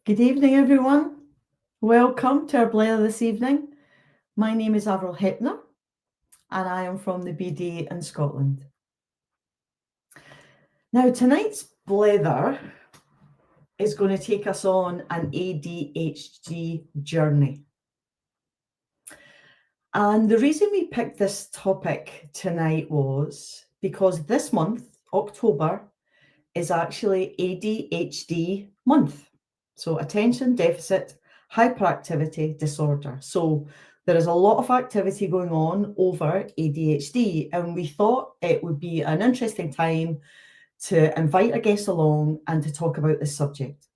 Good evening, everyone. Welcome to our Blether this evening. My name is Avril and I am from the BD in Scotland. Now, tonight's Blether is going to take us on an ADHD journey. And the reason we picked this topic tonight was because this month, October, is actually ADHD month. So attention deficit hyperactivity disorder. So there is a lot of activity going on over ADHD, and we thought it would be an interesting time to invite a guest along and to talk about this subject.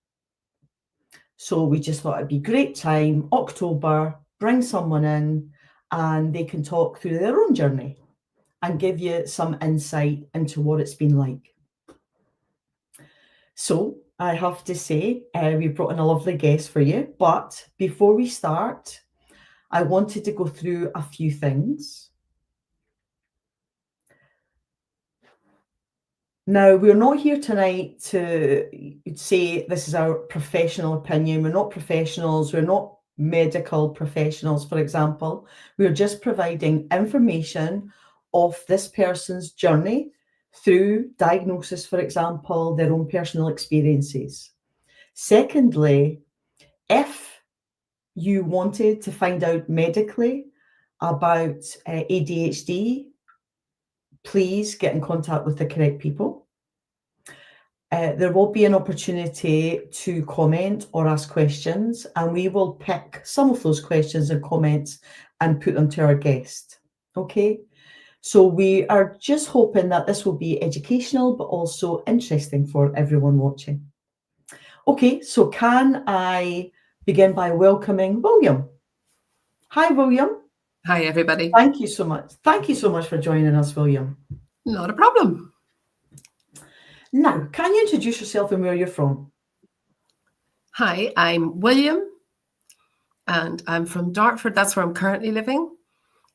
So we just thought it'd be a great time, October, bring someone in and they can talk through their own journey and give you some insight into what it's been like. So I have to say, we brought in a lovely guest for you. But before we start, I wanted to go through a few things. Now, we're not here tonight to say this is our professional opinion. We're not professionals. We're not medical professionals, for example. We're just providing information of this person's journey through diagnosis, for example, their own personal experiences. Secondly, if you wanted to find out medically about ADHD, please get in contact with the correct people. There will be an opportunity to comment or ask questions, and we will pick some of those questions and comments and put them to our guest. Okay? So we are just hoping that this will be educational, but also interesting for everyone watching. Okay, so can I begin by welcoming William? Hi, William. Hi, everybody. Thank you so much. Thank you so much for joining us, William. Not a problem. Now, can you introduce yourself and where you're from? Hi, I'm William, and I'm from Dartford. That's where I'm currently living.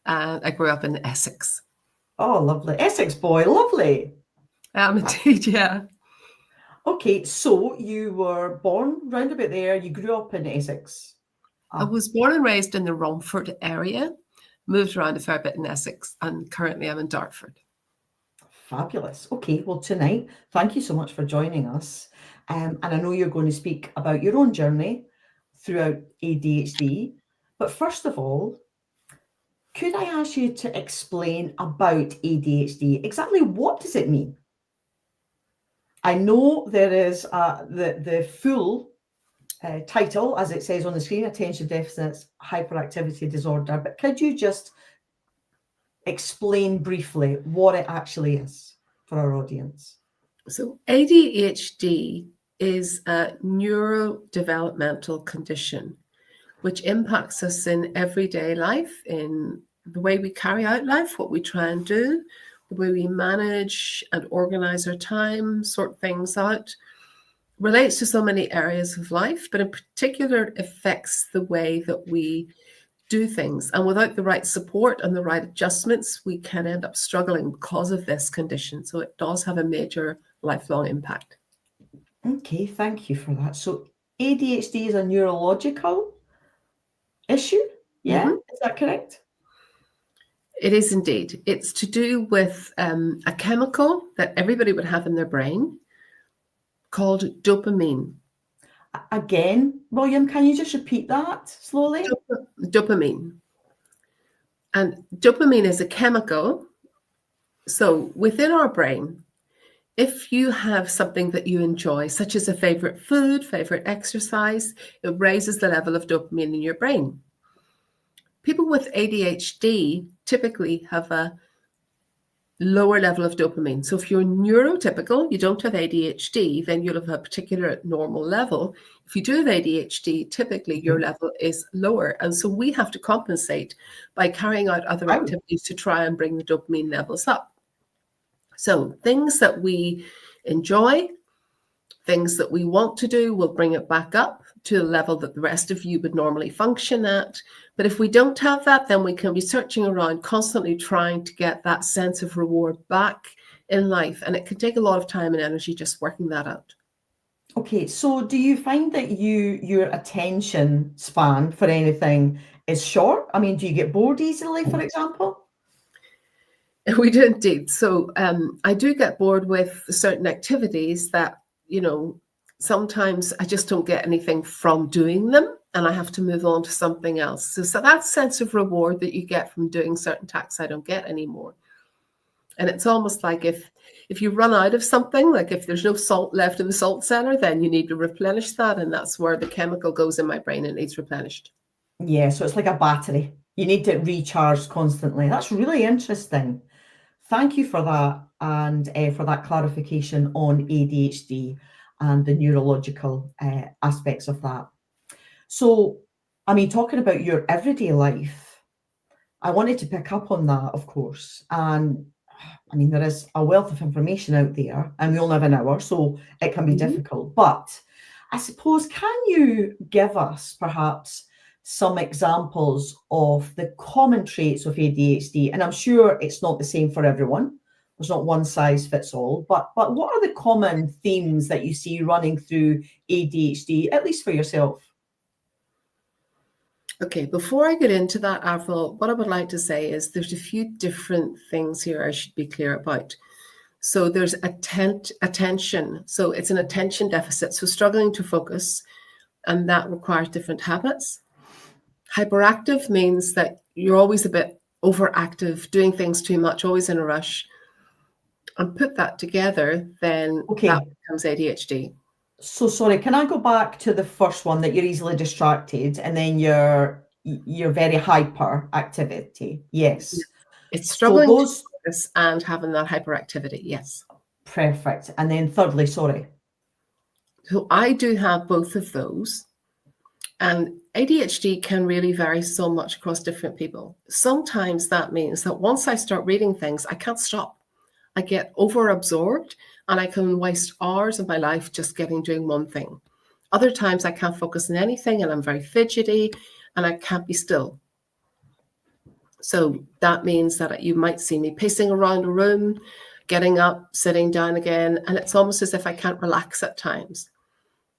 And I grew up in Essex. Oh, lovely. Essex boy, lovely. Indeed, yeah. Okay, so you were born round about there. You grew up in Essex. I was born and raised in the Romford area, moved around a fair bit in Essex, and currently I'm in Dartford. Fabulous. Okay, well, tonight, thank you so much for joining us. And I know you're going to speak about your own journey throughout ADHD. But first of all, could I ask you to explain about ADHD? Exactly what does it mean? I know there is the full title, as it says on the screen, Attention Deficit Hyperactivity Disorder. But could you just explain briefly what it actually is for our audience? So ADHD is a neurodevelopmental condition which impacts us in everyday life, in the way we carry out life, what we try and do, the way we manage and organize our time, sort things out, relates to so many areas of life, but in particular affects the way that we do things. And without the right support and the right adjustments, we can end up struggling because of this condition. So it does have a major lifelong impact. Okay, thank you for that. So ADHD is a neurological issue? Yeah, Is that correct? It is indeed. It's to do with a chemical that everybody would have in their brain called dopamine. Again, William, can you just repeat that slowly? Dopamine. And dopamine is a chemical. So within our brain, if you have something that you enjoy, such as a favorite food, favorite exercise, it raises the level of dopamine in your brain. People with ADHD typically have a lower level of dopamine. So if you're neurotypical, you don't have ADHD, then you'll have a particular normal level. If you do have ADHD, typically your level is lower. And so we have to compensate by carrying out other activities to try and bring the dopamine levels up. So things that we enjoy, things that we want to do, will bring it back up to a level that the rest of you would normally function at. But if we don't have that, then we can be searching around, constantly trying to get that sense of reward back in life. And it can take a lot of time and energy just working that out. Okay, so do you find that your attention span for anything is short? I mean, do you get bored easily, for example? We do indeed. So I do get bored with certain activities that, sometimes I just don't get anything from doing them and I have to move on to something else. So that sense of reward that you get from doing certain tasks, I don't get anymore. And it's almost like if you run out of something, like if there's no salt left in the salt cellar, then you need to replenish that. And that's where the chemical goes in my brain and needs replenished. Yeah, so it's like a battery. You need it recharged constantly. That's really interesting. Thank you for that and for that clarification on ADHD and the neurological aspects of that. So, I mean, talking about your everyday life, I wanted to pick up on that, of course. And I mean, there is a wealth of information out there, and we only have an hour, so it can be difficult. But I suppose, can you give us perhaps some examples of the common traits of ADHD? And I'm sure it's not the same for everyone. There's not one size fits all. But what are the common themes that you see running through ADHD, at least for yourself? Okay, before I get into that, Avril, what I would like to say is there's a few different things here I should be clear about. So there's attention. So it's an attention deficit. So struggling to focus, and that requires different habits. Hyperactive means that you're always a bit overactive, doing things too much, always in a rush. And put that together, then Okay. that becomes ADHD. So sorry, can I go back to the first one, that you're easily distracted and then you're very hyper activity? Yes. It's So struggling to those, focus and having that hyperactivity, yes. perfect. And then thirdly, sorry. So I do have both of those. And ADHD can really vary so much across different people. Sometimes that means that once I start reading things, I can't stop. I get over-absorbed and I can waste hours of my life just doing one thing. Other times I can't focus on anything and I'm very fidgety and I can't be still. So that means that you might see me pacing around a room, getting up, sitting down again, and it's almost as if I can't relax at times.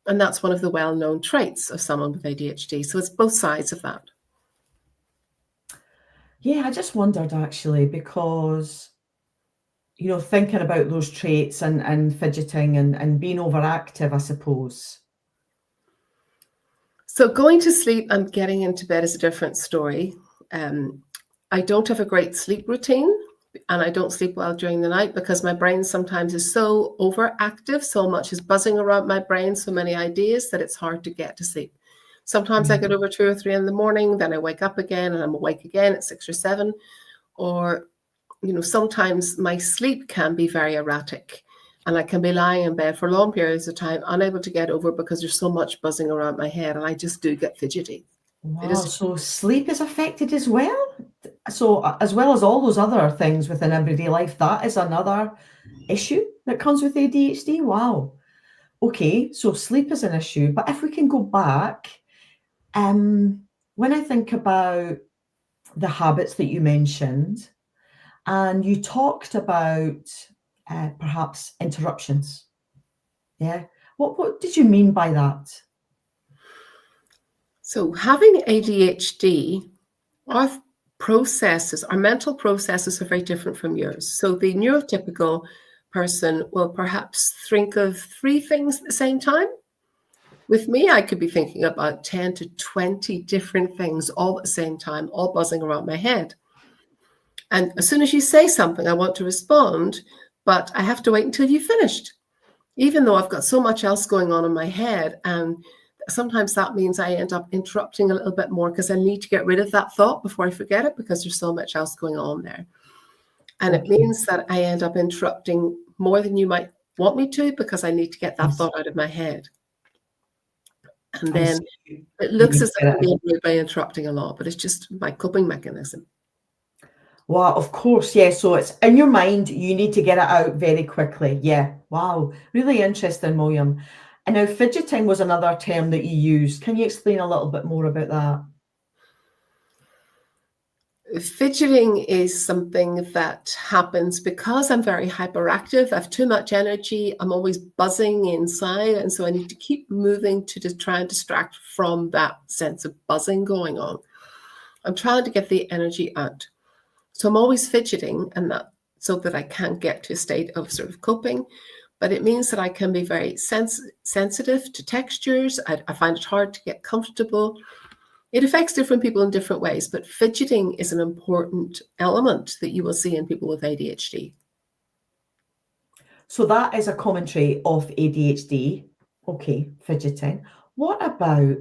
And that's one of the well-known traits of someone with ADHD. So it's both sides of that. Yeah, I just wondered actually, because, thinking about those traits and fidgeting and being overactive, I suppose. So going to sleep and getting into bed is a different story. I don't have a great sleep routine and I don't sleep well during the night because my brain sometimes is so overactive, so much is buzzing around my brain, so many ideas that it's hard to get to sleep. Sometimes I get over 2 or 3 in the morning, then I wake up again and I'm awake again at 6 or 7. Or, sometimes my sleep can be very erratic and I can be lying in bed for long periods of time, unable to get over because there's so much buzzing around my head and I just do get fidgety. Wow, so sleep is affected as well? So as well as all those other things within everyday life, that is another issue that comes with ADHD? Wow. Okay, so sleep is an issue, but if we can go back, when I think about the habits that you mentioned, and you talked about perhaps interruptions. Yeah. What did you mean by that? So having ADHD, our mental processes are very different from yours. So the neurotypical person will perhaps think of 3 things at the same time. With me, I could be thinking about 10 to 20 different things all at the same time, all buzzing around my head. And as soon as you say something, I want to respond, but I have to wait until you've finished, even though I've got so much else going on in my head. And sometimes that means I end up interrupting a little bit more because I need to get rid of that thought before I forget it because there's so much else going on there. And it means that I end up interrupting more than you might want me to because I need to get that thought out of my head. And then it looks as if I'm being rude by interrupting a lot, but it's just my coping mechanism. Wow, of course, yeah. So it's in your mind, you need to get it out very quickly. Yeah. Wow. Really interesting, William. And now fidgeting was another term that you used. Can you explain a little bit more about that? Fidgeting is something that happens because I'm very hyperactive. I have too much energy. I'm always buzzing inside. And so I need to keep moving to just try and distract from that sense of buzzing going on. I'm trying to get the energy out. So I'm always fidgeting, and that so that I can get to a state of sort of coping. But it means that I can be very sensitive to textures. I find it hard to get comfortable. It affects different people in different ways, but fidgeting is an important element that you will see in people with ADHD. So that is a commentary of ADHD. Okay, fidgeting. What about,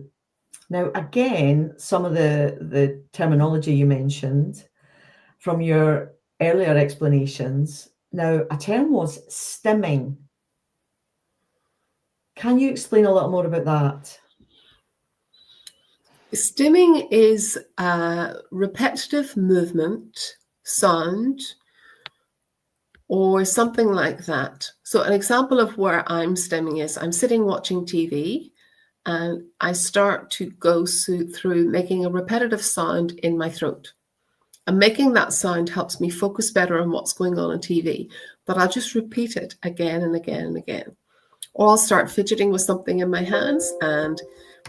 now again, some of the terminology you mentioned from your earlier explanations. Now, a term was stimming. Can you explain a little more about that? Stimming is a repetitive movement, sound, or something like that. So an example of where I'm stimming is I'm sitting watching TV and I start to go through making a repetitive sound in my throat. And making that sound helps me focus better on what's going on TV, but I'll just repeat it again and again and again. Or I'll start fidgeting with something in my hands, and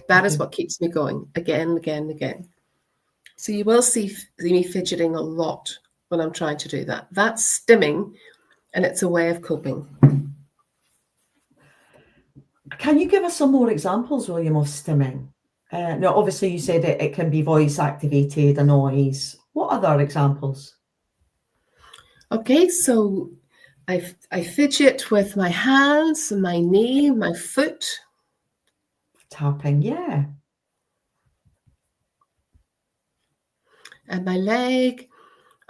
that is what keeps me going again and again and again. So you will see me fidgeting a lot when I'm trying to do that. That's stimming, and it's a way of coping. Can you give us some more examples, William, of stimming? Now, obviously, you said it can be voice activated, a noise. What other examples? Okay, so I fidget with my hands, my knee, my foot. Tapping, yeah. And my leg.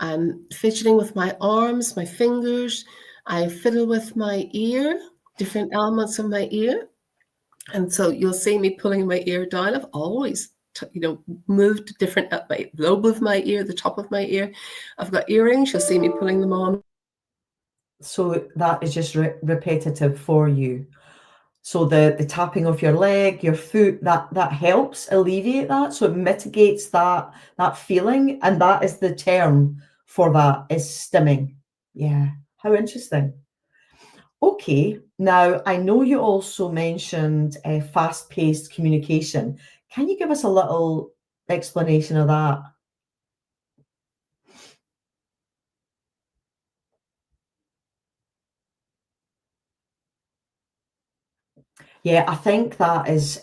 I'm fidgeting with my arms, my fingers. I fiddle with my ear, different elements of my ear. And so you'll see me pulling my ear down. I've always, moved different at my lobe of my ear, the top of my ear. I've got earrings. You'll see me pulling them on. So that is just repetitive for you. So the tapping of your leg, your foot, that helps alleviate that. So it mitigates that feeling, and that is the term for that, is stimming. Yeah, how interesting. Okay, now I know you also mentioned fast-paced communication. Can you give us a little explanation of that? Yeah, I think that is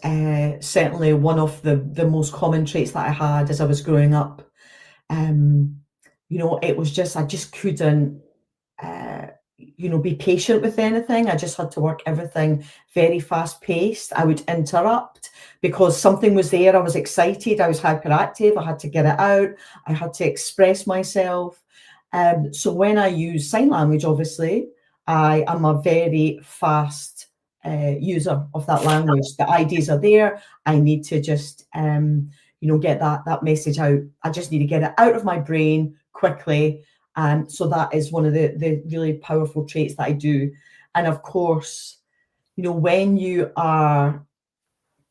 certainly one of the most common traits that I had as I was growing up. It was just, I just couldn't, be patient with anything. I just had to work everything very fast paced. I would interrupt because something was there. I was excited. I was hyperactive. I had to get it out. I had to express myself. So when I use sign language, obviously, I am a very fast user of that language. The ideas are there. I need to just, get that message out. I just need to get it out of my brain quickly. So that is one of the really powerful traits that I do. And of course, when you're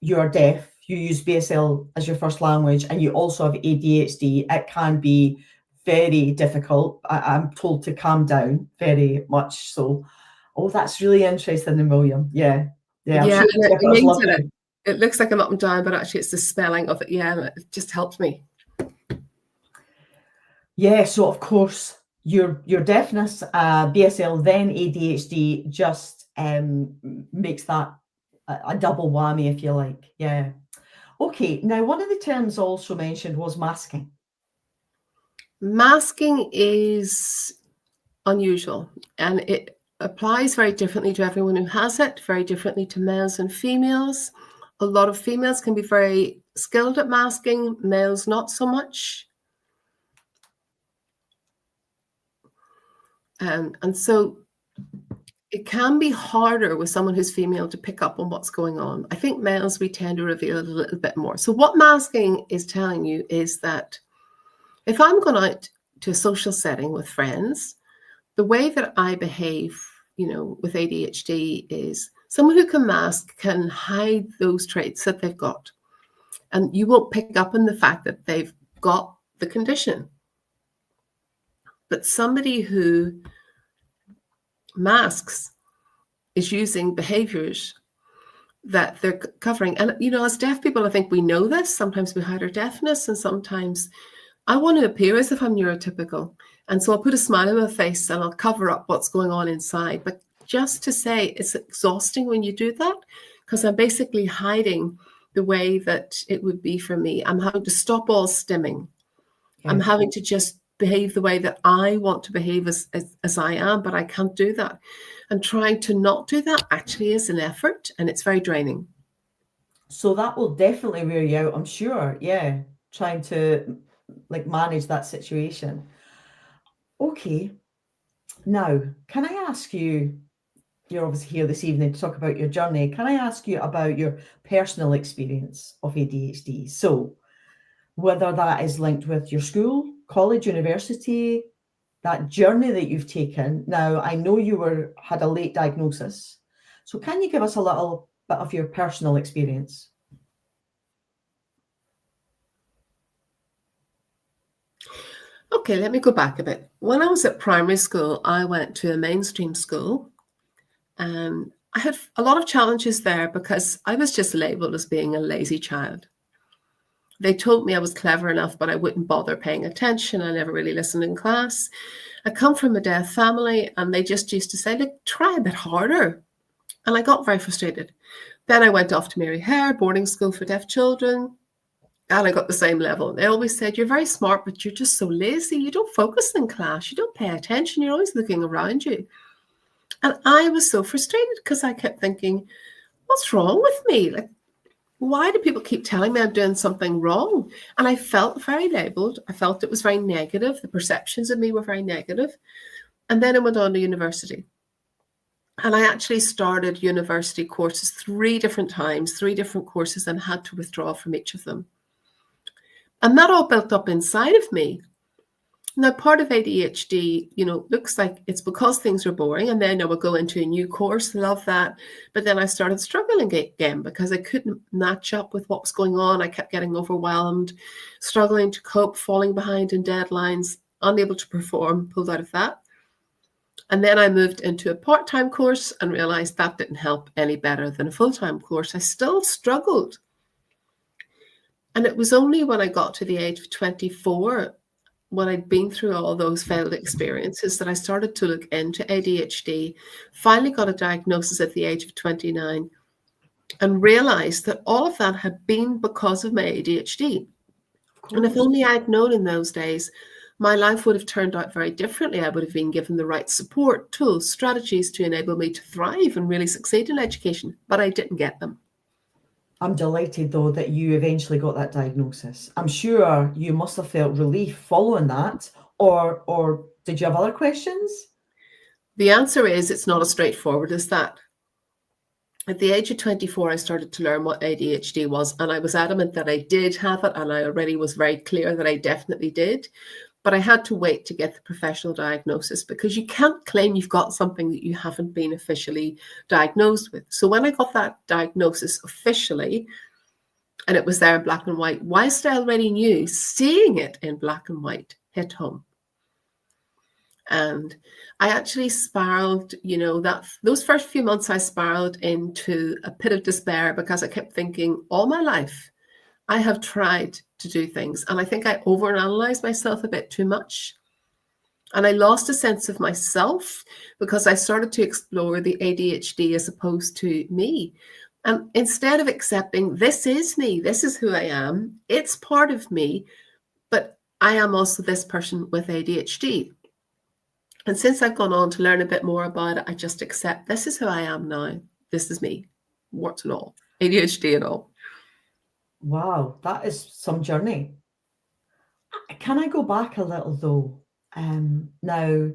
deaf, you use BSL as your first language, and you also have ADHD, it can be very difficult. I'm told to calm down, very much so. Oh, that's really interesting in William. Yeah. I'm Yeah, sure and the love it looks like I'm up and down, but actually it's the spelling of it. Yeah, it just helped me. Yeah, so of course your deafness, BSL, then ADHD just makes that a double whammy, if you like. Yeah. Okay, now one of the terms also mentioned was masking. Masking is unusual, and it applies very differently to everyone who has it, very differently to males and females. A lot of females can be very skilled at masking, males not so much. And so it can be harder with someone who's female to pick up on what's going on. I think males, we tend to reveal it a little bit more. So what masking is telling you is that if I'm going out to a social setting with friends, the way that I behave, with ADHD is someone who can mask can hide those traits that they've got. And you won't pick up on the fact that they've got the condition. But somebody who masks is using behaviors that they're covering. And, as deaf people, I think we know this. Sometimes we hide our deafness, and sometimes I want to appear as if I'm neurotypical. And so I'll put a smile on my face and I'll cover up what's going on inside. But just to say, it's exhausting when you do that, because I'm basically hiding the way that it would be for me. I'm having to stop all stimming. I'm having to just behave the way that I want to behave as I am, but I can't do that. And trying to not do that actually is an effort, and it's very draining. So that will definitely wear you out, I'm sure. Yeah, trying to manage that situation. Okay. Now, can I ask you, you're obviously here this evening to talk about your journey. Can I ask you about your personal experience of ADHD? So whether that is linked with your school, college, university, that journey that you've taken. Now, I know you had a late diagnosis. So can you give us a little bit of your personal experience? Okay, let me go back a bit. When I was at primary school, I went to a mainstream school, and I had a lot of challenges there because I was just labeled as being a lazy child. They told me I was clever enough, but I wouldn't bother paying attention. I never really listened in class. I come from a deaf family, and they just used to say, look, try a bit harder. And I got very frustrated. Then I went off to Mary Hare, boarding school for deaf children, and I got the same level. They always said, you're very smart, but you're just so lazy. You don't focus in class. You don't pay attention. You're always looking around you. And I was so frustrated because I kept thinking, what's wrong with me? Like, why do people keep telling me I'm doing something wrong? And I felt very labeled. I felt it was very negative. The perceptions of me were very negative. And then I went on to university. And I actually started university courses 3 different times, 3 different courses, and had to withdraw from each of them. And that all built up inside of me. Now, part of ADHD, looks like it's because things are boring, and then I would go into a new course, love that. But then I started struggling again because I couldn't match up with what was going on. I kept getting overwhelmed, struggling to cope, falling behind in deadlines, unable to perform, pulled out of that. And then I moved into a part-time course and realized that didn't help any better than a full-time course. I still struggled. And it was only when I got to the age of 24, when I'd been through all those failed experiences, that I started to look into ADHD, finally got a diagnosis at the age of 29, and realized that all of that had been because of my ADHD. And if only I'd known in those days, my life would have turned out very differently. I would have been given the right support, tools, strategies to enable me to thrive and really succeed in education, but I didn't get them. I'm delighted, though, that you eventually got that diagnosis. I'm sure you must have felt relief following that, or did you have other questions? The answer is it's not as straightforward as that. At the age of 24, I started to learn what ADHD was, and I was adamant that I did have it, and I already was very clear that I definitely did. But I had to wait to get the professional diagnosis, because you can't claim you've got something that you haven't been officially diagnosed with. So when I got that diagnosis officially, and it was there in black and white, whilst I already knew, seeing it in black and white hit home. And I actually spiraled, those first few months I spiraled into a pit of despair, because I kept thinking all my life, I have tried to do things, and I think I overanalyzed myself a bit too much. And I lost a sense of myself because I started to explore the ADHD as opposed to me. And instead of accepting, this is me, this is who I am, it's part of me, but I am also this person with ADHD. And since I've gone on to learn a bit more about it, I just accept this is who I am now. This is me, warts and all, ADHD and all. Wow, that is some journey. Can I go back a little, though? Now,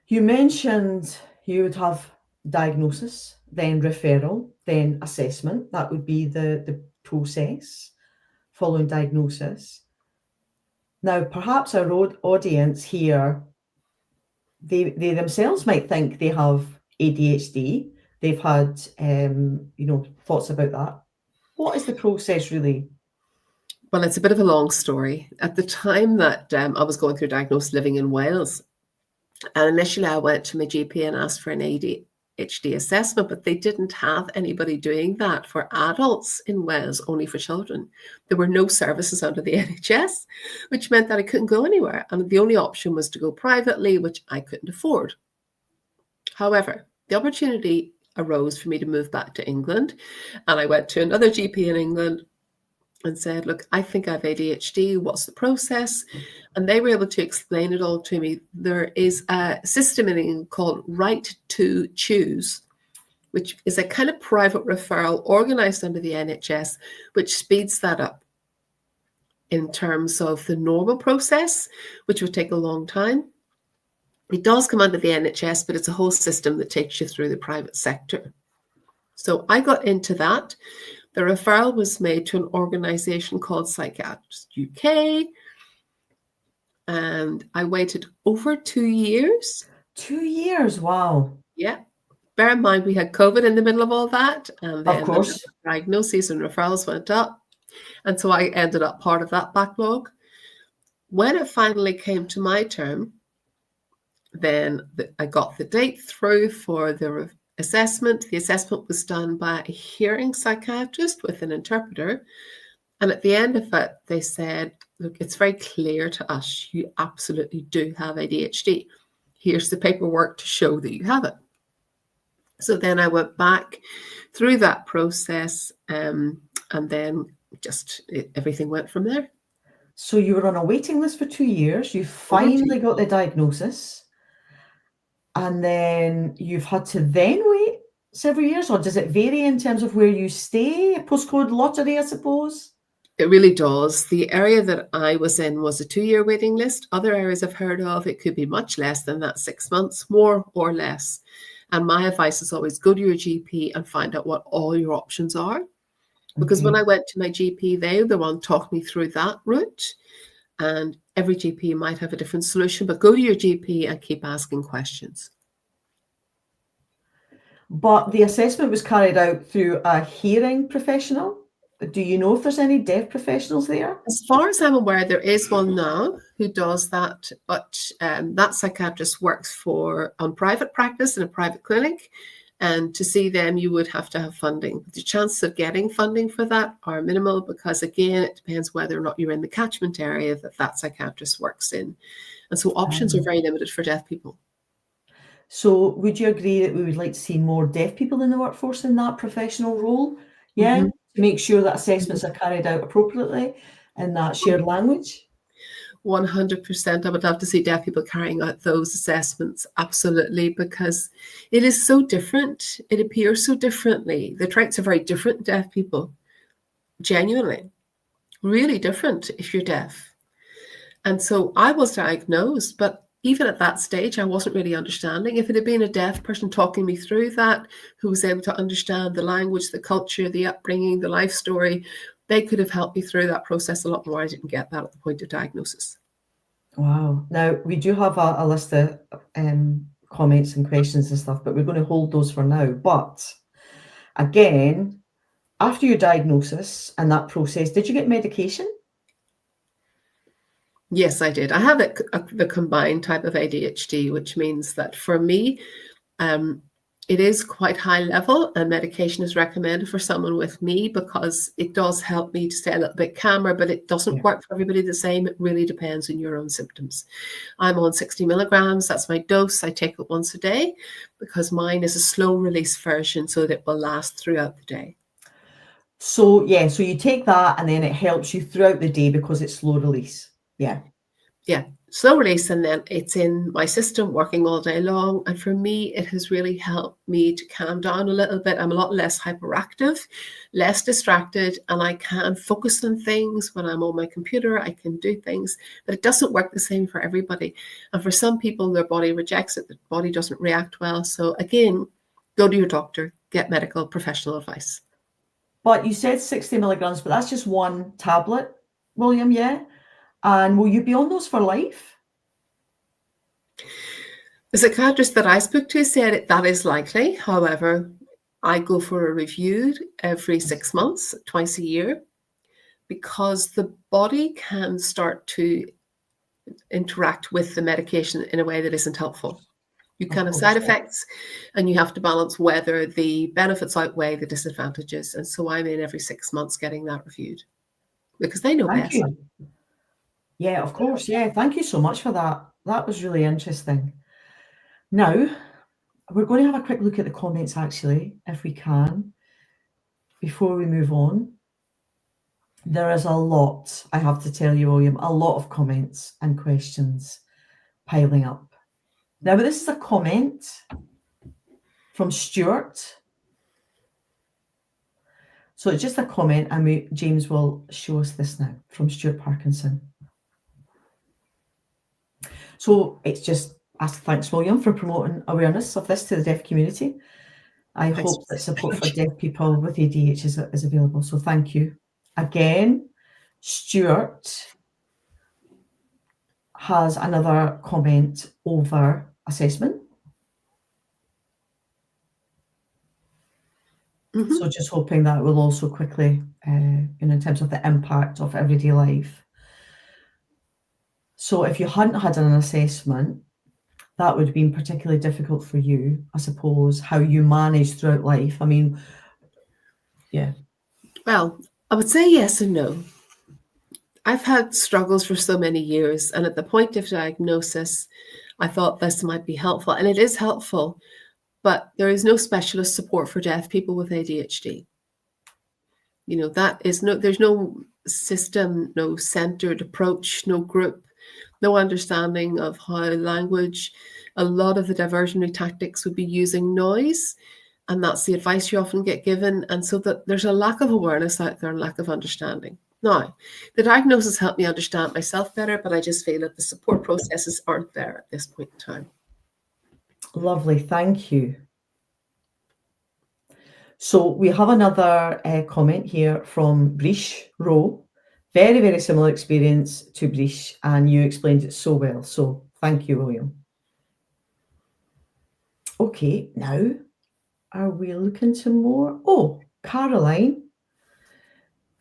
you mentioned you would have diagnosis, then referral, then assessment. That would be the process following diagnosis. Now, perhaps our audience here, they themselves might think they have ADHD. They've had, thoughts about that. What is the process really? Well, it's a bit of a long story. At the time that I was going through diagnosis living in Wales, and initially I went to my GP and asked for an ADHD assessment, but they didn't have anybody doing that for adults in Wales, only for children. There were no services under the NHS, which meant that I couldn't go anywhere. And the only option was to go privately, which I couldn't afford. However, the opportunity arose for me to move back to England, and I went to another GP in England and said, look, I think I have ADHD. What's the process? And they were able to explain it all to me. There is a system in England called Right to Choose, which is a kind of private referral organized under the NHS, which speeds that up in terms of the normal process, which would take a long time. It does come under the NHS, but it's a whole system that takes you through the private sector. So I got into that. The referral was made to an organisation called Psychiatrists UK, and I waited over 2 years. 2 years, wow. Yeah. Bear in mind, we had COVID in the middle of all that, and then Of course. the diagnoses and referrals went up. And so I ended up part of that backlog. When it finally came to my turn, then I got the date through for the assessment. The assessment was done by a hearing psychiatrist with an interpreter. And at the end of it, they said, look, it's very clear to us, you absolutely do have ADHD. Here's the paperwork to show that you have it. So then I went back through that process, and then everything went from there. So you were on a waiting list for 2 years. You finally got the diagnosis. And then you've had to then wait several years, or does it vary in terms of where you stay? Postcode lottery, I suppose? It really does. The area that I was in was a 2-year waiting list. Other areas I've heard of, it could be much less than that, 6 months, more or less. And my advice is always go to your GP and find out what all your options are. Because when I went to my GP, they were the one talked me through that route. And every GP might have a different solution, but go to your GP and keep asking questions. But the assessment was carried out through a hearing professional. Do you know if there's any deaf professionals there? As far as I'm aware, there is one now who does that, but that psychiatrist works on private practice in a private clinic. And to see them, you would have to have funding. The chances of getting funding for that are minimal because, again, it depends whether or not you're in the catchment area that psychiatrist works in. And so options are very limited for deaf people. So would you agree that we would like to see more deaf people in the workforce in that professional role? Yeah, to make sure that assessments are carried out appropriately in that shared language? 100%. I would love to see deaf people carrying out those assessments, absolutely, because it is so different. It appears so differently. The traits are very different, deaf people, genuinely, really different if you're deaf. And so I was diagnosed, but even at that stage, I wasn't really understanding. If it had been a deaf person talking me through that, who was able to understand the language, the culture, the upbringing, the life story, they could have helped me through that process a lot more. I didn't get that at the point of diagnosis. Wow. Now, we do have a list of comments and questions and stuff, but we're going to hold those for now. But again, after your diagnosis and that process, did you get medication? Yes, I did. I have the combined type of ADHD, which means that for me, it is quite high level, and medication is recommended for someone with me because it does help me to stay a little bit calmer, but it doesn't work for everybody the same. It really depends on your own symptoms. I'm on 60 milligrams. That's my dose. I take it once a day because mine is a slow release version so that it will last throughout the day. So, yeah, so you take that and then it helps you throughout the day because it's slow release. Yeah. Yeah. Slow release, and then it's in my system working all day long. And for me, it has really helped me to calm down a little bit. I'm a lot less hyperactive, less distracted, and I can focus on things. When I'm on my computer, I can do things, but it doesn't work the same for everybody. And for some people, their body rejects it. The body doesn't react well. So again, go to your doctor, get medical professional advice. But you said 60 milligrams, but that's just one tablet, William, yeah? And will you be on those for life? The psychiatrist that I spoke to said that is likely. However, I go for a review every 6 months, twice a year. because the body can start to interact with the medication in a way that isn't helpful. You can have side effects, and you have to balance whether the benefits outweigh the disadvantages. And so I'm in every 6 months getting that reviewed because they know Thank best. you. Yeah, of course. Yeah, thank you so much for that. That was really interesting. Now, we're going to have a quick look at the comments, actually, if we can, before we move on. There is a lot, I have to tell you, William, a lot of comments and questions piling up. Now, this is a comment from Stuart. So it's just a comment, and James will show us this now from Stuart Parkinson. So it's just thanks, William, for promoting awareness of this to the deaf community. I hope that support for deaf people with ADHD is available. So thank you. Again, Stuart has another comment over assessment. So just hoping that will also quickly, in terms of the impact of everyday life. So if you hadn't had an assessment, that would have been particularly difficult for you, I suppose, how you manage throughout life. I mean, yeah. Well, I would say yes and no. I've had struggles for so many years, and at the point of diagnosis, I thought this might be helpful, and it is helpful, but there is no specialist support for deaf people with ADHD. You know, there's no system, no centered approach, no group, no understanding of how language. A lot of the diversionary tactics would be using noise, and that's the advice you often get given. And so that there's a lack of awareness out there and lack of understanding. Now, the diagnosis helped me understand myself better, but I just feel that the support processes aren't there at this point in time. Lovely, thank you. So we have another comment here from Brish Rowe. Very, very similar experience to Brish, and you explained it so well. So thank you, William. Okay, now are we looking to more? Oh, Caroline.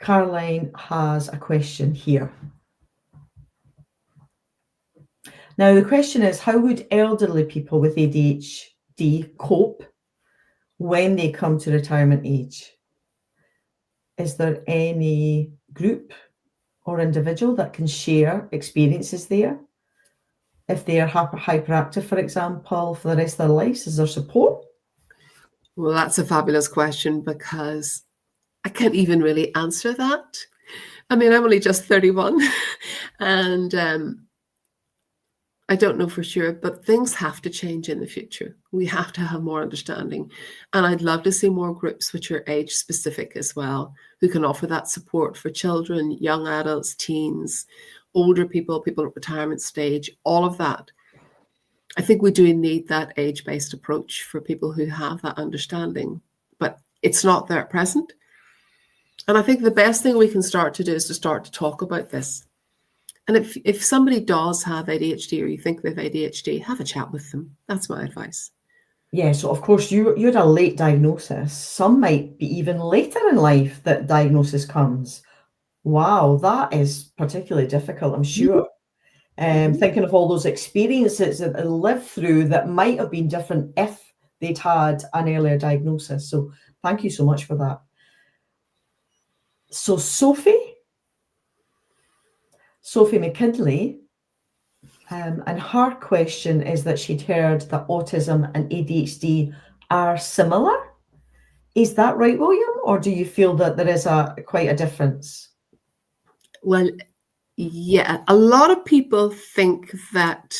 Caroline has a question here. Now, the question is, how would elderly people with ADHD cope when they come to retirement age? Is there any group or individual that can share experiences there? If they are hyperactive, for example, for the rest of their lives, is there support? Well, that's a fabulous question because I can't even really answer that. I mean, I'm only just 31 and I don't know for sure, but things have to change in the future. We have to have more understanding. And I'd love to see more groups which are age specific as well, who can offer that support for children, young adults, teens, older people, people at retirement stage, all of that. I think we do need that age-based approach for people who have that understanding, but it's not there at present. And I think the best thing we can start to do is to start to talk about this. And if somebody does have ADHD or you think they have ADHD, have a chat with them. That's my advice. Yeah, so of course you had a late diagnosis. Some might be even later in life that diagnosis comes. Wow, that is particularly difficult, I'm sure. Thinking of all those experiences that they lived through that might have been different if they'd had an earlier diagnosis. So thank you so much for that. So Sophie McKinley, and her question is that she'd heard that autism and ADHD are similar. Is that right, William? Or do you feel that there is quite a difference? Well, yeah, a lot of people think that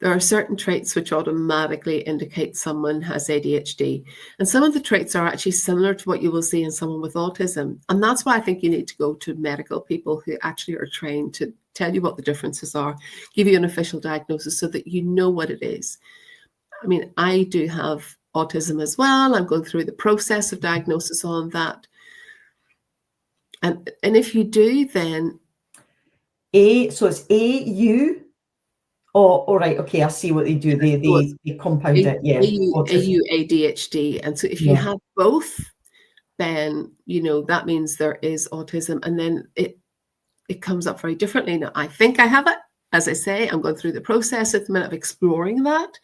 there are certain traits which automatically indicate someone has ADHD. And some of the traits are actually similar to what you will see in someone with autism. And that's why I think you need to go to medical people who actually are trained to tell you what the differences are, give you an official diagnosis so that you know what it is. I mean, I do have autism as well. I'm going through the process of diagnosis on that. And if you do, then... So it's AU? Oh, right. Okay, I see what they do. They compound it. Yeah. AU, ADHD. And so if you have both, then, you know, that means there is autism. And then it comes up very differently. Now, I think I have it. As I say, I'm going through the process at the minute of exploring that.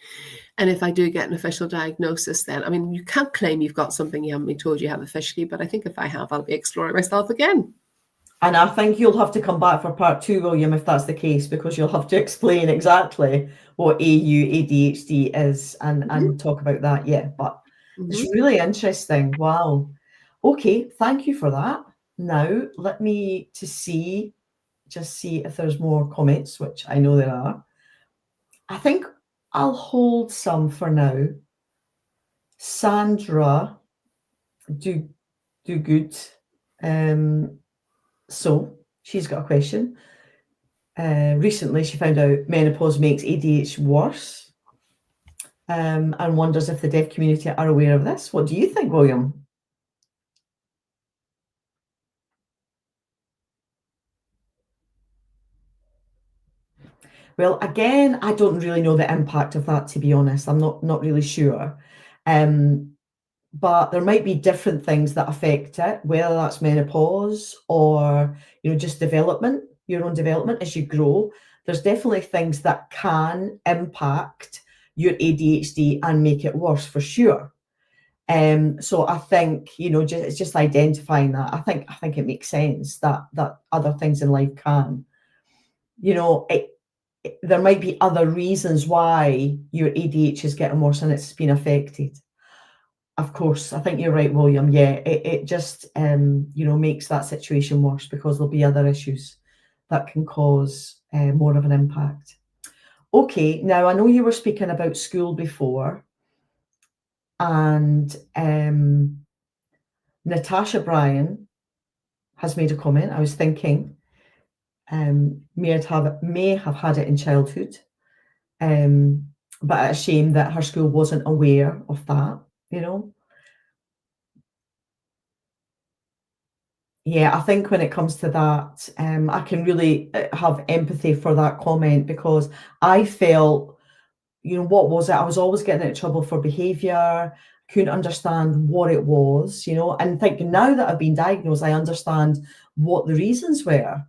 And if I do get an official diagnosis, then, I mean, you can't claim you've got something you haven't been told you have officially, but I think if I have, I'll be exploring myself again. And I think you'll have to come back for part 2, William, if that's the case, because you'll have to explain exactly what ADHD is and talk about that. Yeah, but it's really interesting. Wow. Okay, thank you for that. Now, let me just see if there's more comments, which I know there are. I think I'll hold some for now. Sandra, do good. So she's got a question. Recently, she found out menopause makes ADHD worse, and wonders if the deaf community are aware of this. What do you think, William? Well, again, I don't really know the impact of that, to be honest. I'm not really sure. But there might be different things that affect it, whether that's menopause or, just development, your own development as you grow. There's definitely things that can impact your ADHD and make it worse for sure. So I think, it's just identifying that. I think it makes sense that other things in life can. There might be other reasons why your ADHD is getting worse and it's been affected. Of course, I think you're right, William. Yeah, it just makes that situation worse because there'll be other issues that can cause more of an impact. Okay, now I know you were speaking about school before, and Natasha Bryan has made a comment. I was thinking may have had it in childhood, but a shame that her school wasn't aware of that. Yeah, I think when it comes to that, I can really have empathy for that comment because I felt, what was it? I was always getting into trouble for behaviour, couldn't understand what it was, and thinking now that I've been diagnosed, I understand what the reasons were.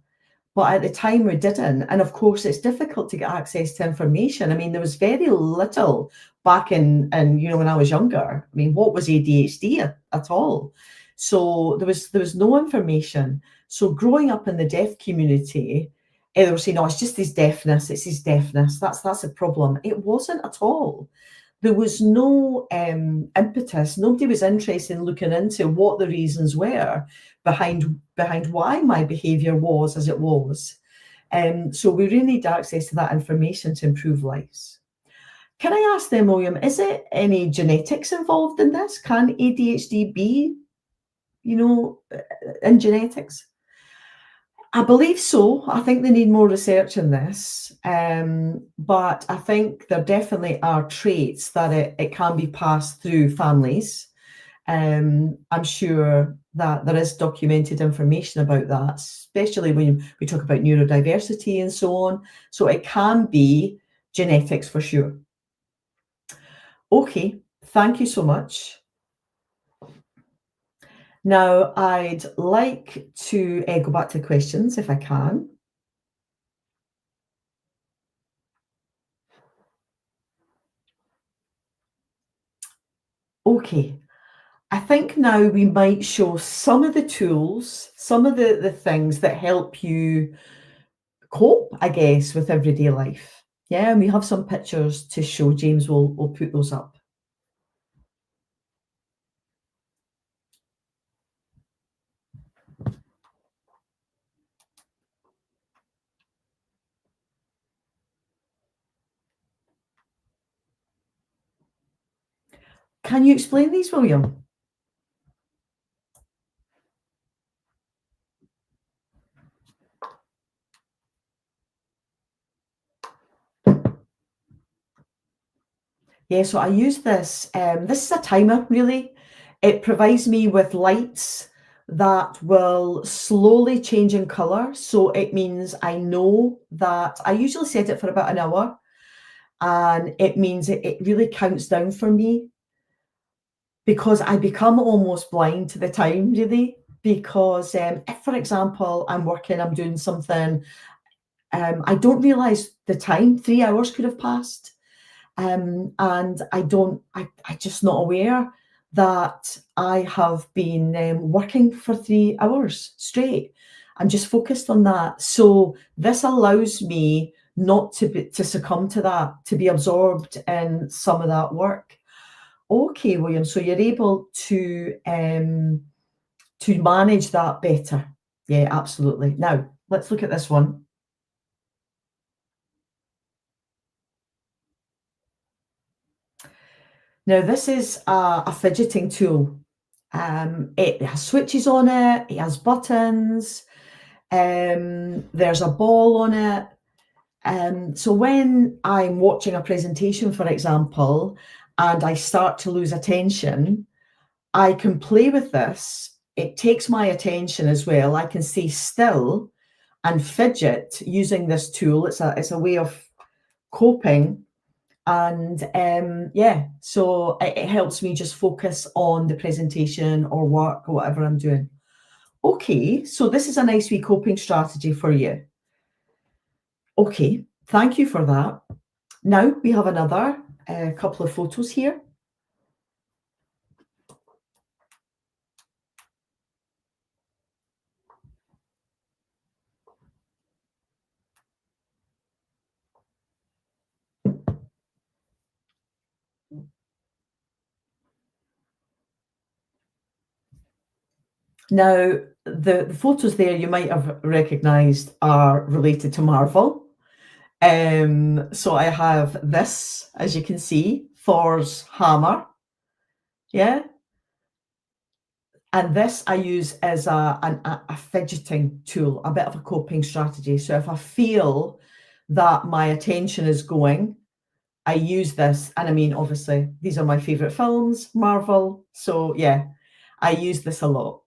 But at the time we didn't. And of course, it's difficult to get access to information. I mean, there was very little back in when I was younger. I mean, what was ADHD at all? So there was no information. So growing up in the deaf community, they were saying, "No, it's just his deafness. It's his deafness. That's a problem." It wasn't at all. There was no impetus. Nobody was interested in looking into what the reasons were behind why my behaviour was as it was. So we really need access to that information to improve lives. Can I ask them, William, is it any genetics involved in this? Can ADHD be, in genetics? I believe so. I think they need more research in this. But I think there definitely are traits that it can be passed through families. I'm sure that there is documented information about that, especially when we talk about neurodiversity and so on. So it can be genetics for sure. Okay, thank you so much. Now, I'd like to go back to questions if I can. Okay, I think now we might show some of the tools, some of the things that help you cope, I guess, with everyday life. Yeah, and we have some pictures to show. James will put those up. Can you explain these, William? Yeah, so I use this. This is a timer, really. It provides me with lights that will slowly change in colour. So it means I know that I usually set it for about an hour, and it means it really counts down for me because I become almost blind to the time, really. because if, for example, I'm working, I'm doing something, I don't realise the time, 3 hours could have passed. And I just not aware that I have been working for 3 hours straight. I'm just focused on that. So this allows me not to succumb to that, to be absorbed in some of that work. Okay, William, so you're able to manage that better. Yeah, absolutely. Now, let's look at this one. Now, this is a fidgeting tool. It has switches on it, it has buttons, there's a ball on it. So when I'm watching a presentation, for example, and I start to lose attention, I can play with this. It takes my attention as well. I can stay still and fidget using this tool. It's a way of coping. And yeah, so it helps me just focus on the presentation or work or whatever I'm doing. Okay, so this is a nice wee coping strategy for you. Okay, thank you for that. Now we have another couple of photos here. Now, the photos there you might have recognised are related to Marvel. So I have this, as you can see, Thor's hammer. Yeah. And this I use as a fidgeting tool, a bit of a coping strategy. So if I feel that my attention is going, I use this. And I mean, obviously, these are my favourite films, Marvel. So yeah, I use this a lot.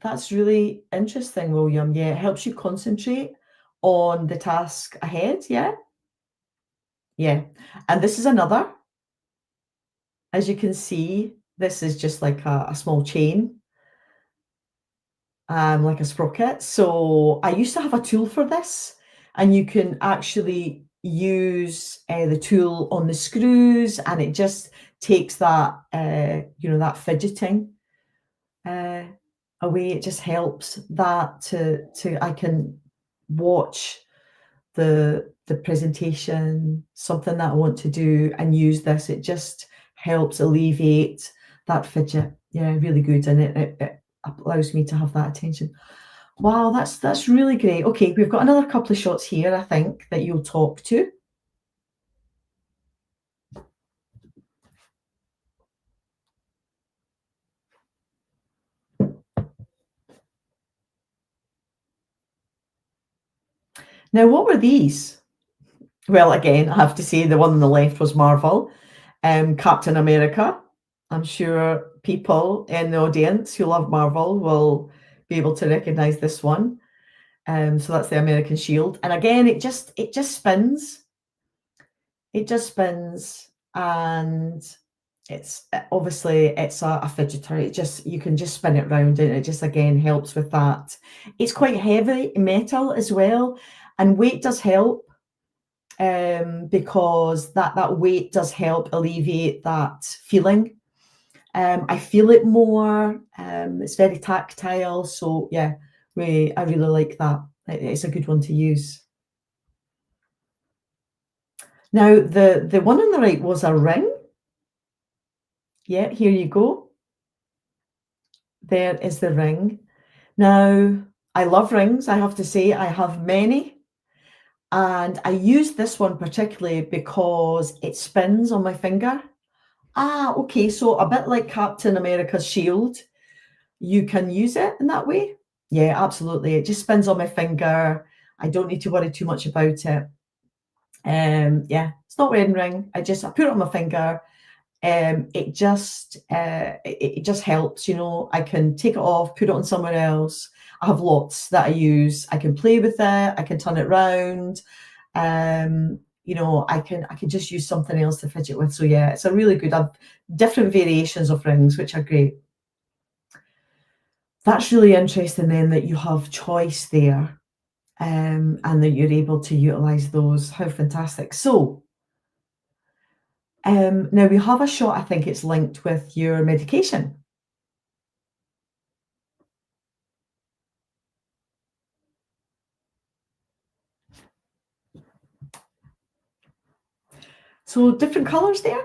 That's really interesting, William. Yeah, it helps you concentrate on the task ahead. Yeah. Yeah. And this is another. As you can see, this is just like a small chain, like a sprocket. So I used to have a tool for this, and you can actually use the tool on the screws, and it just takes that, that fidgeting away. It just helps that I can watch the presentation, something that I want to do, and use this. It just helps alleviate that fidget. Yeah, really good, and it allows me to have that attention. Wow, that's really great. Okay, we've got another couple of shots here, I think, that you'll talk to. Now, what were these? Well, again, I have to say the one on the left was Marvel, Captain America. I'm sure people in the audience who love Marvel will be able to recognize this one. So that's the American shield. And again, it just spins. It just spins, and it's obviously it's a fidgeter. You can just spin it round, and it just again helps with that. It's quite heavy metal as well, and weight does help. Because that weight does help alleviate that feeling. I feel it more. It's very tactile, so yeah, I really like that. It's a good one to use. Now, the one on the right was a ring. Yeah, here you go. There is the ring. Now, I love rings. I have to say, I have many. And I use this one particularly because it spins on my finger. Ah, okay, so a bit like Captain America's shield, you can use it in that way? Yeah, absolutely. It just spins on my finger. I don't need to worry too much about it. Yeah, it's not a wedding ring. I put it on my finger. It just helps, I can take it off, put it on somewhere else. I have lots that I use. I can play with it. I can turn it round. I can just use something else to fidget with. So yeah, it's a really good. I've different variations of rings, which are great. That's really interesting then that you have choice there, and that you're able to utilise those. How fantastic. So, now we have a shot, I think it's linked with your medication. So different colours there?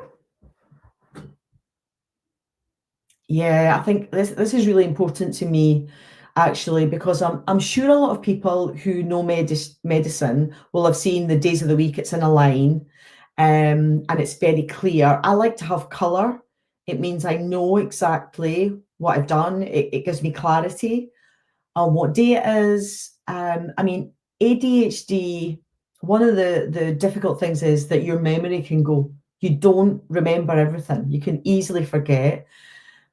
Yeah, I think this is really important to me actually, because I'm sure a lot of people who know medicine will have seen the days of the week it's in a line, and it's very clear. I like to have colour. It means I know exactly what I've done. It gives me clarity on what day it is. I mean, ADHD, one of the difficult things is that your memory can go. You don't remember everything. You can easily forget.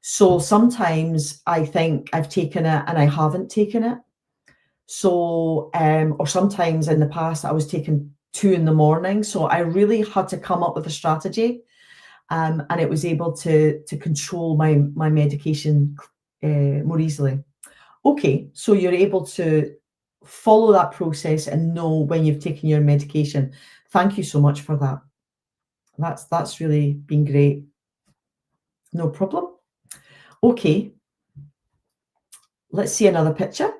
So sometimes I think I've taken it and I haven't taken it. So, or sometimes in the past I was taking 2 in the morning. So I really had to come up with a strategy, and it was able to control my medication more easily. Okay, so you're able to follow that process and know when you've taken your medication. Thank you so much for that. That's really been great. No problem. Okay, let's see another picture.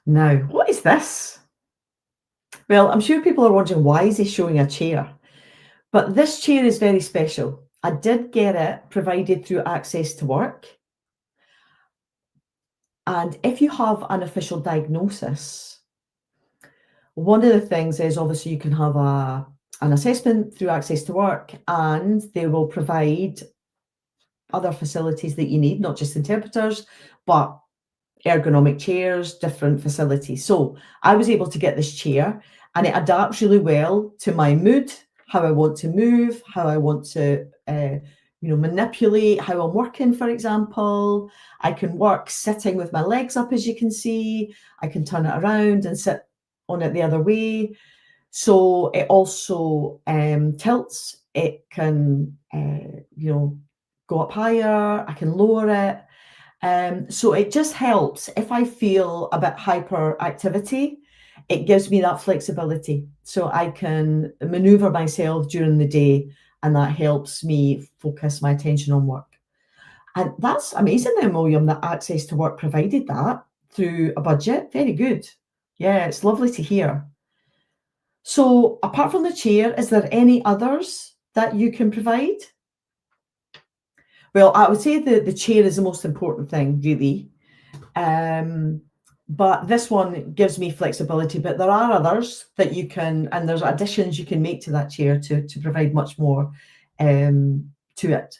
Now, what is this? Well, I'm sure people are wondering, why is he showing a chair? But this chair is very special. I did get it provided through Access to Work. And if you have an official diagnosis, one of the things is obviously you can have an assessment through Access to Work, and they will provide other facilities that you need, not just interpreters, but ergonomic chairs, different facilities. So I was able to get this chair, and it adapts really well to my mood, how I want to move, how I want to manipulate how I'm working, for example. I can work sitting with my legs up, as you can see. I can turn it around and sit on it the other way. So it also tilts. It can go up higher. I can lower it. So it just helps if I feel a bit hyperactivity. It gives me that flexibility, so I can maneuver myself during the day, and that helps me focus my attention on work. And that's amazing then, William, that Access to Work provided that through a budget. Very good. Yeah, it's lovely to hear. So apart from the chair, is there any others that you can provide? Well, I would say the chair is the most important thing, really. But this one gives me flexibility, but there are others that you can, and there's additions you can make to that chair to provide much more to it.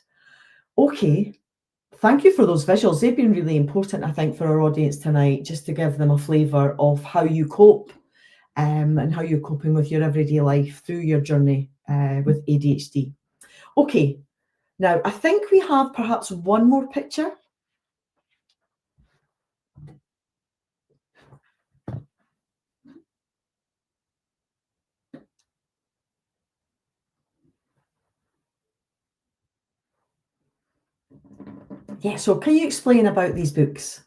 Okay, thank you for those visuals. They've been really important, I think, for our audience tonight, just to give them a flavour of how you cope, and how you're coping with your everyday life through your journey with ADHD. Okay, now I think we have perhaps one more picture. Yeah, so can you explain about these books?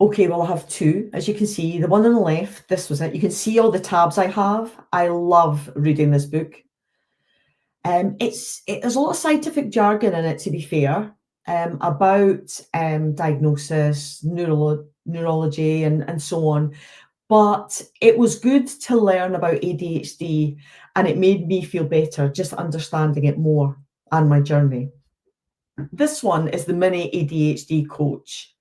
Okay, well, I have two. As you can see, the one on the left, this was it. You can see all the tabs I have. I love reading this book. There's a lot of scientific jargon in it, to be fair, about diagnosis, neurology, and so on. But it was good to learn about ADHD, and it made me feel better just understanding it more and my journey. This one is the Mini ADHD Coach.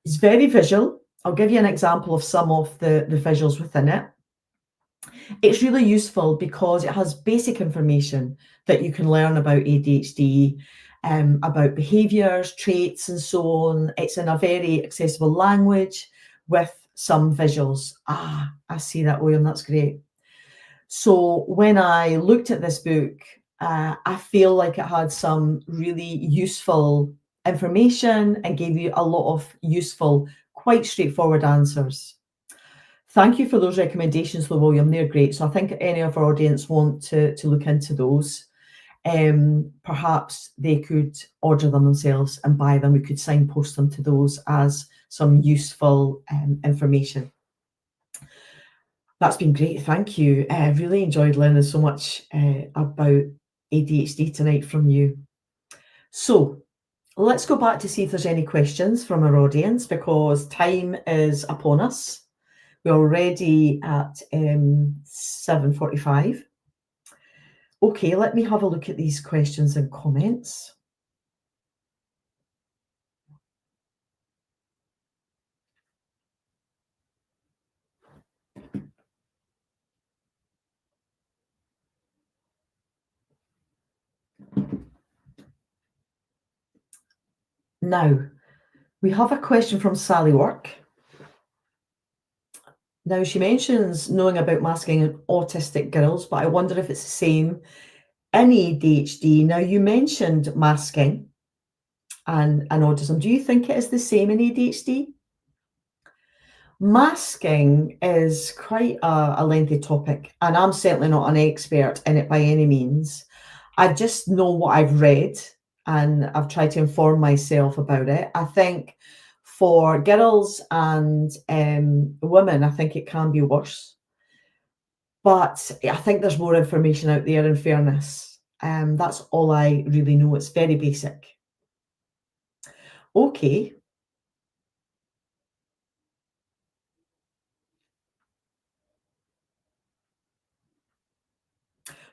It's very visual. I'll give you an example of some of the visuals within it. It's really useful because it has basic information that you can learn about ADHD, about behaviours, traits, and so on. It's in a very accessible language with some visuals. I see that, William, that's great. So when I looked at this book, I feel like it had some really useful information and gave you a lot of useful, quite straightforward answers. Thank you for those recommendations, though, William. They're great. So I think any of our audience want to look into those. Perhaps they could order them themselves and buy them. We could signpost them to those as some useful information. That's been great. Thank you. I really enjoyed learning so much about ADHD tonight from you. So let's go back to see if there's any questions from our audience, because time is upon us. We're already at 7:45. Okay, let me have a look at these questions and comments. Now, we have a question from Sally Work. Now, she mentions knowing about masking in autistic girls, but I wonder if it's the same in ADHD. Now, you mentioned masking and autism. Do you think it is the same in ADHD? Masking is quite a lengthy topic, and I'm certainly not an expert in it by any means. I just know what I've read, and I've tried to inform myself about it. I think for girls and women, I think it can be worse. But I think there's more information out there, in fairness. That's all I really know. It's very basic. Okay.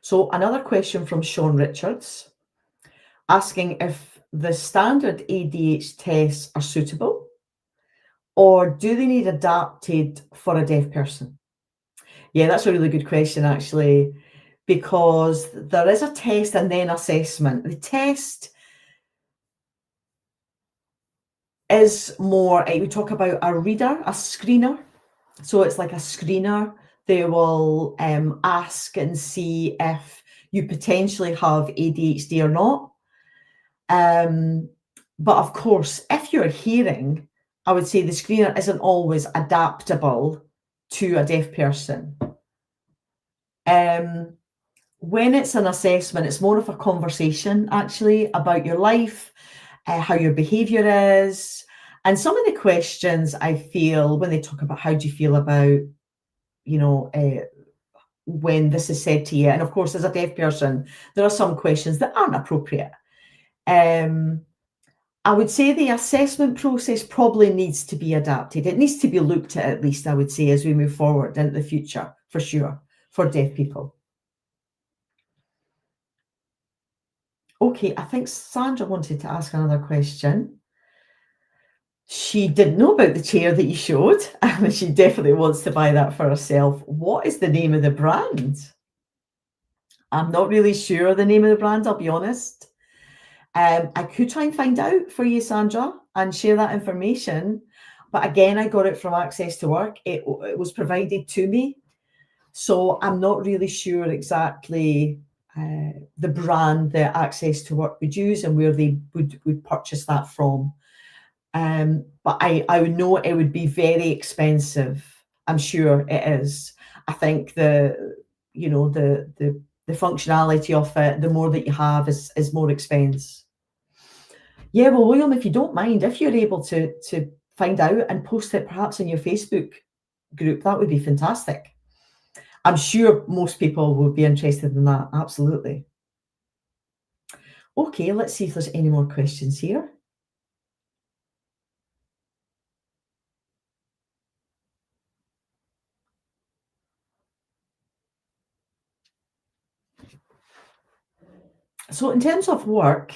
So another question from Sean Richards, asking if the standard ADHD tests are suitable, or do they need adapted for a deaf person? Yeah, that's a really good question, actually, because there is a test and then assessment. The test is more, we talk about a reader, a screener. So it's like a screener. They will ask and see if you potentially have ADHD or not. But of course, if you're hearing, I would say the screener isn't always adaptable to a deaf person. When it's an assessment, it's more of a conversation, actually, about your life, how your behaviour is. And some of the questions, I feel, when they talk about how do you feel about, when this is said to you, and of course, as a deaf person, there are some questions that aren't appropriate. I would say the assessment process probably needs to be adapted. It needs to be looked at least, I would say, as we move forward into the future, for sure, for deaf people. Okay, I think Sandra wanted to ask another question. She didn't know about the chair that you showed, and she definitely wants to buy that for herself. What is the name of the brand? I'm not really sure the name of the brand, I'll be honest. I could try and find out for you, Sandra, and share that information. But again, I got it from Access to Work. It was provided to me. So I'm not really sure exactly the brand that Access to Work would use and where they would purchase that from. But I would know it would be very expensive. I'm sure it is. I think the functionality of it, the more that you have is more expense. Yeah, well, William, if you don't mind, if you're able to find out and post it perhaps in your Facebook group, that would be fantastic. I'm sure most people would be interested in that, absolutely. Okay, let's see if there's any more questions here. So in terms of work,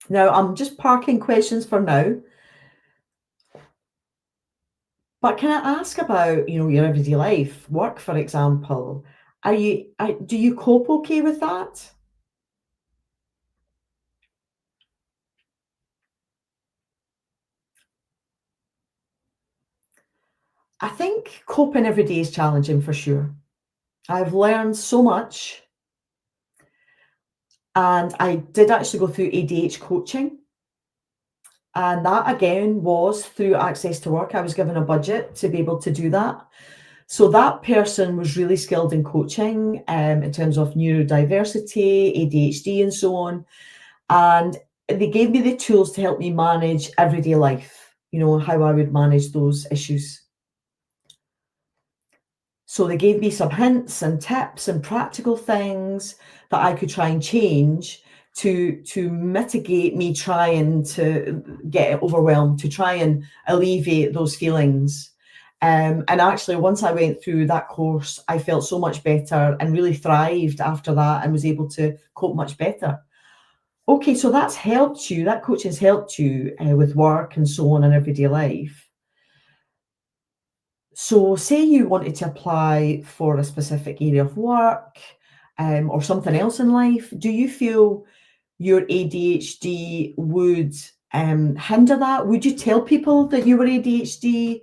now I'm just parking questions for now. But can I ask about, your everyday life, work, for example? Do you cope okay with that? I think coping every day is challenging for sure. I've learned so much, and I did actually go through ADHD coaching. And that again was through Access to Work. I was given a budget to be able to do that. So that person was really skilled in coaching in terms of neurodiversity, ADHD, and so on. And they gave me the tools to help me manage everyday life, how I would manage those issues. So they gave me some hints and tips and practical things that I could try and change to mitigate me trying to get overwhelmed, to try and alleviate those feelings. And actually, once I went through that course, I felt so much better and really thrived after that and was able to cope much better. Okay, so that's helped you, that coaching's helped you with work and so on in everyday life. So say you wanted to apply for a specific area of work or something else in life, do you feel your ADHD would hinder that? Would you tell people that you were ADHD?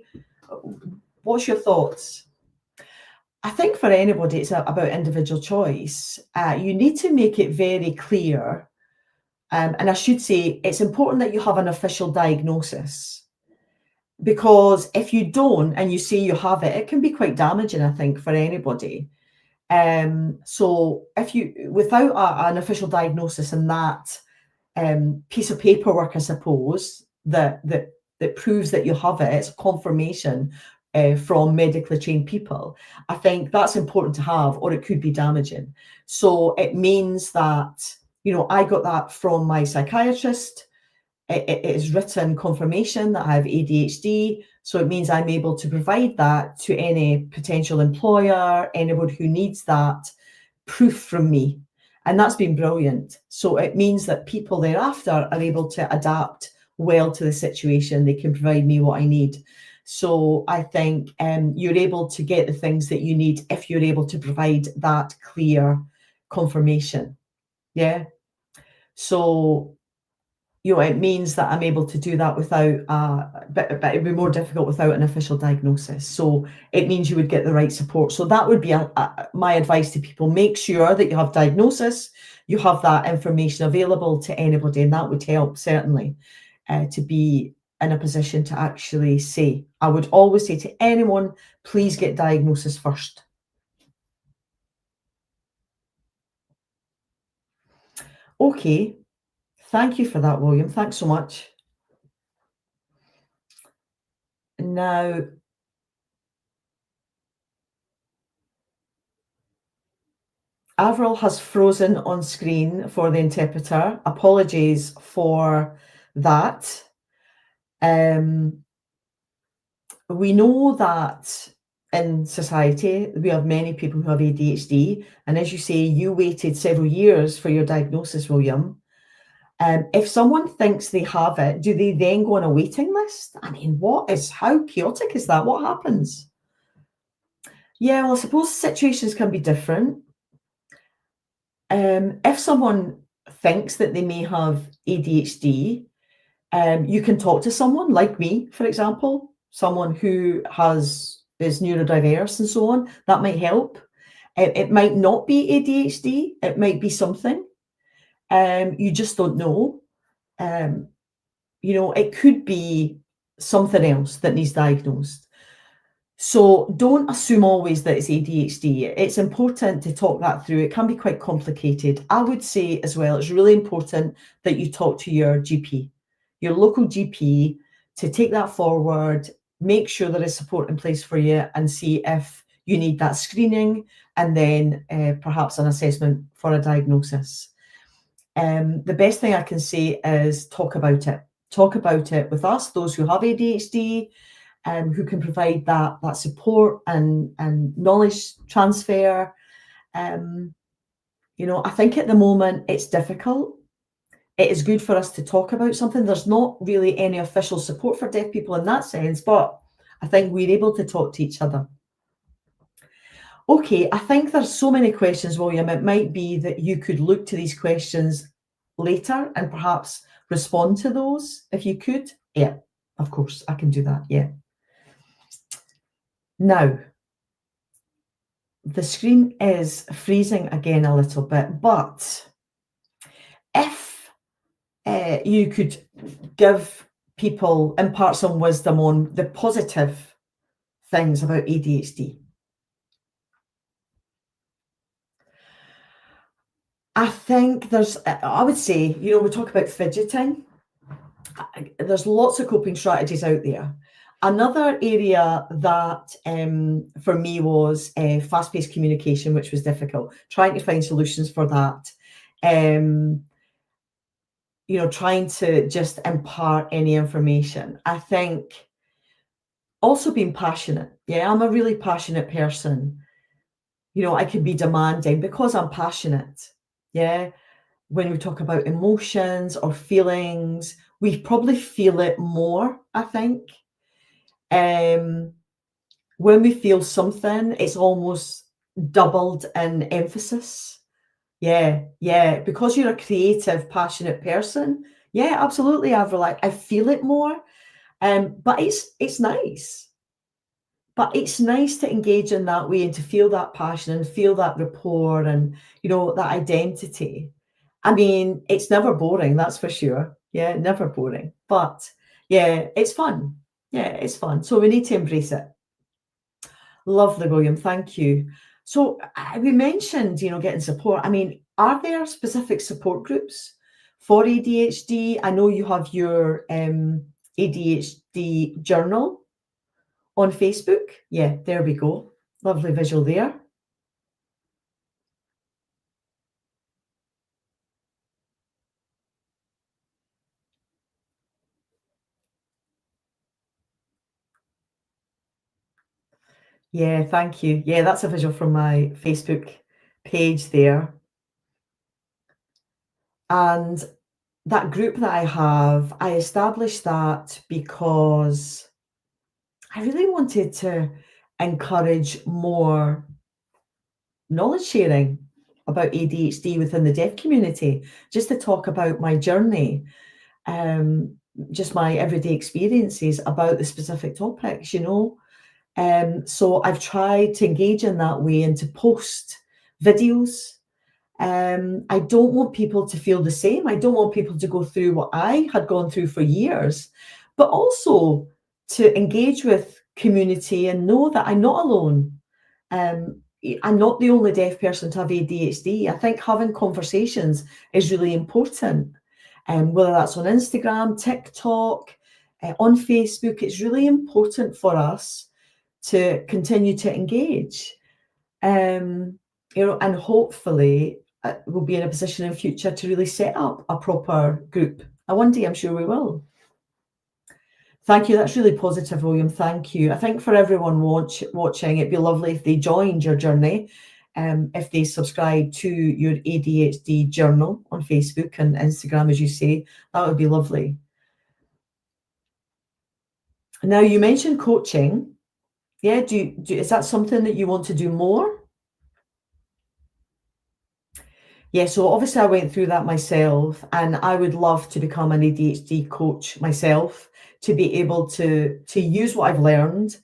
What's your thoughts? I think for anybody, it's about individual choice. You need to make it very clear. And I should say, it's important that you have an official diagnosis. Because if you don't and you say you have it, it can be quite damaging, I think, for anybody. So if you, without an official diagnosis and that piece of paperwork, I suppose, that proves that you have it, it's a confirmation from medically trained people. I think that's important to have, or it could be damaging. So it means that, I got that from my psychiatrist. It is written confirmation that I have ADHD. So it means I'm able to provide that to any potential employer, anybody who needs that proof from me. And that's been brilliant. So it means that people thereafter are able to adapt well to the situation. They can provide me what I need. So I think you're able to get the things that you need if you're able to provide that clear confirmation. Yeah. So it means that I'm able to do that without, but it'd be more difficult without an official diagnosis. So it means you would get the right support. So that would be my advice to people. Make sure that you have diagnosis, you have that information available to anybody, and that would help certainly to be in a position to actually say. I would always say to anyone, please get diagnosis first. Okay. Thank you for that, William. Thanks so much. Now, Avril has frozen on screen for the interpreter. Apologies for that. We know that in society, we have many people who have ADHD. And as you say, you waited several years for your diagnosis, William. If someone thinks they have it, do they then go on a waiting list? I mean, how chaotic is that? What happens? Yeah, well, I suppose situations can be different. If someone thinks that they may have ADHD, you can talk to someone like me, for example, someone who is neurodiverse and so on. That might help. It might not be ADHD. It might be something. You just don't know. It could be something else that needs diagnosed. So don't assume always that it's ADHD. It's important to talk that through. It can be quite complicated. I would say as well, it's really important that you talk to your GP, your local GP, to take that forward, make sure there is support in place for you, and see if you need that screening and then perhaps an assessment for a diagnosis. The best thing I can say is talk about it. Talk about it with us, those who have ADHD, who can provide that support and knowledge transfer. I think at the moment it's difficult. It is good for us to talk about something. There's not really any official support for deaf people in that sense, but I think we're able to talk to each other. Okay, I think there's so many questions, William. It might be that you could look to these questions later and perhaps respond to those if you could. Yeah, of course, I can do that. Yeah. Now, the screen is freezing again a little bit, but if you could give people impart some wisdom on the positive things about ADHD. I think I would say, we talk about fidgeting. There's lots of coping strategies out there. Another area that for me was fast-paced communication, which was difficult, trying to find solutions for that. Trying to just impart any information. I think also being passionate. Yeah, I'm a really passionate person. I can be demanding because I'm passionate. Yeah. When we talk about emotions or feelings, we probably feel it more, I think. When we feel something, it's almost doubled in emphasis. Yeah, because you're a creative, passionate person. Yeah, absolutely, Avril. I feel it more. But it's nice. But it's nice to engage in that way and to feel that passion and feel that rapport and that identity. I mean, it's never boring, that's for sure. Yeah, never boring. But yeah, it's fun. Yeah, it's fun. So we need to embrace it. Lovely, William. Thank you. So we mentioned, getting support. I mean, are there specific support groups for ADHD? I know you have your ADHD journal on Facebook. Yeah, there we go. Lovely visual there. Yeah, thank you. Yeah, that's a visual from my Facebook page there. And that group that I have, I established that because I really wanted to encourage more knowledge sharing about ADHD within the deaf community, just to talk about my journey, just my everyday experiences about the specific topics, So I've tried to engage in that way and to post videos. I don't want people to feel the same. I don't want people to go through what I had gone through for years, but also to engage with community and know that I'm not alone. I'm not the only deaf person to have ADHD. I think having conversations is really important. Whether that's on Instagram, TikTok, on Facebook, it's really important for us to continue to engage. And hopefully we'll be in a position in future to really set up a proper group. One day I'm sure we will. Thank you. That's really positive, William. Thank you. I think for everyone watching, it'd be lovely if they joined your journey, if they subscribe to your ADHD journal on Facebook and Instagram, as you say, that would be lovely. Now, you mentioned coaching. Yeah, is that something that you want to do more? Yeah, so obviously I went through that myself, and I would love to become an ADHD coach myself, to be able to use what I've learned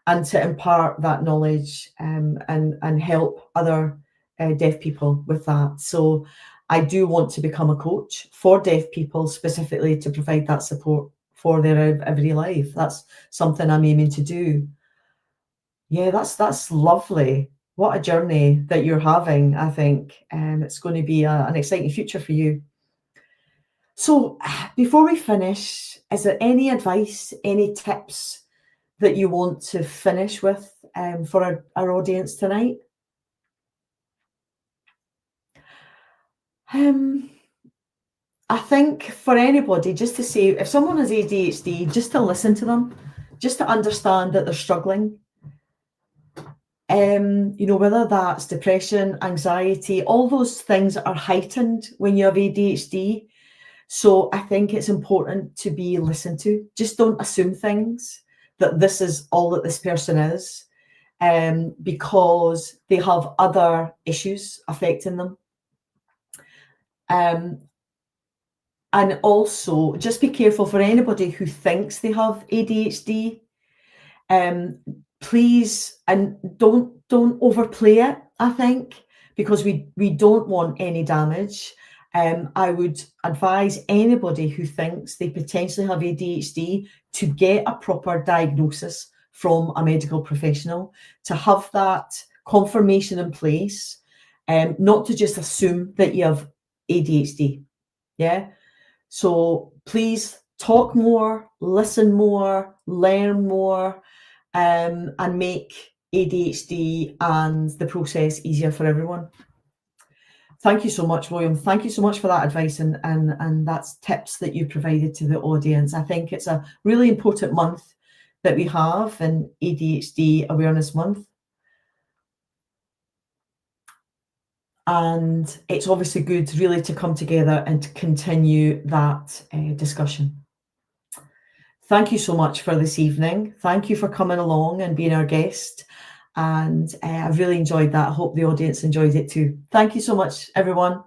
and to impart that knowledge, and help other deaf people with that. So I do want to become a coach for deaf people, specifically to provide that support for their everyday life. That's something I'm aiming to do. Yeah, that's lovely. What a journey that you're having, I think. It's going to be an exciting future for you. So before we finish, is there any advice, any tips that you want to finish with for our audience tonight? I think for anybody, just to say, if someone has ADHD, just to listen to them, just to understand that they're struggling. Whether that's depression, anxiety, all those things are heightened when you have ADHD. So I think it's important to be listened to. Just don't assume things, that this is all that this person is, because they have other issues affecting them. And also, just be careful for anybody who thinks they have ADHD. Please, and don't overplay it, I think, because we don't want any damage. I would advise anybody who thinks they potentially have ADHD to get a proper diagnosis from a medical professional, to have that confirmation in place, not to just assume that you have ADHD. Yeah. So please talk more, listen more, learn more, and make ADHD and the process easier for everyone. Thank you so much, William. Thank you so much for that advice and that's tips that you provided to the audience. I think it's a really important month that we have in ADHD Awareness Month. And it's obviously good really to come together and to continue that discussion. Thank you so much for this evening. Thank you for coming along and being our guest. And I really enjoyed that. I hope the audience enjoyed it too. Thank you so much, everyone.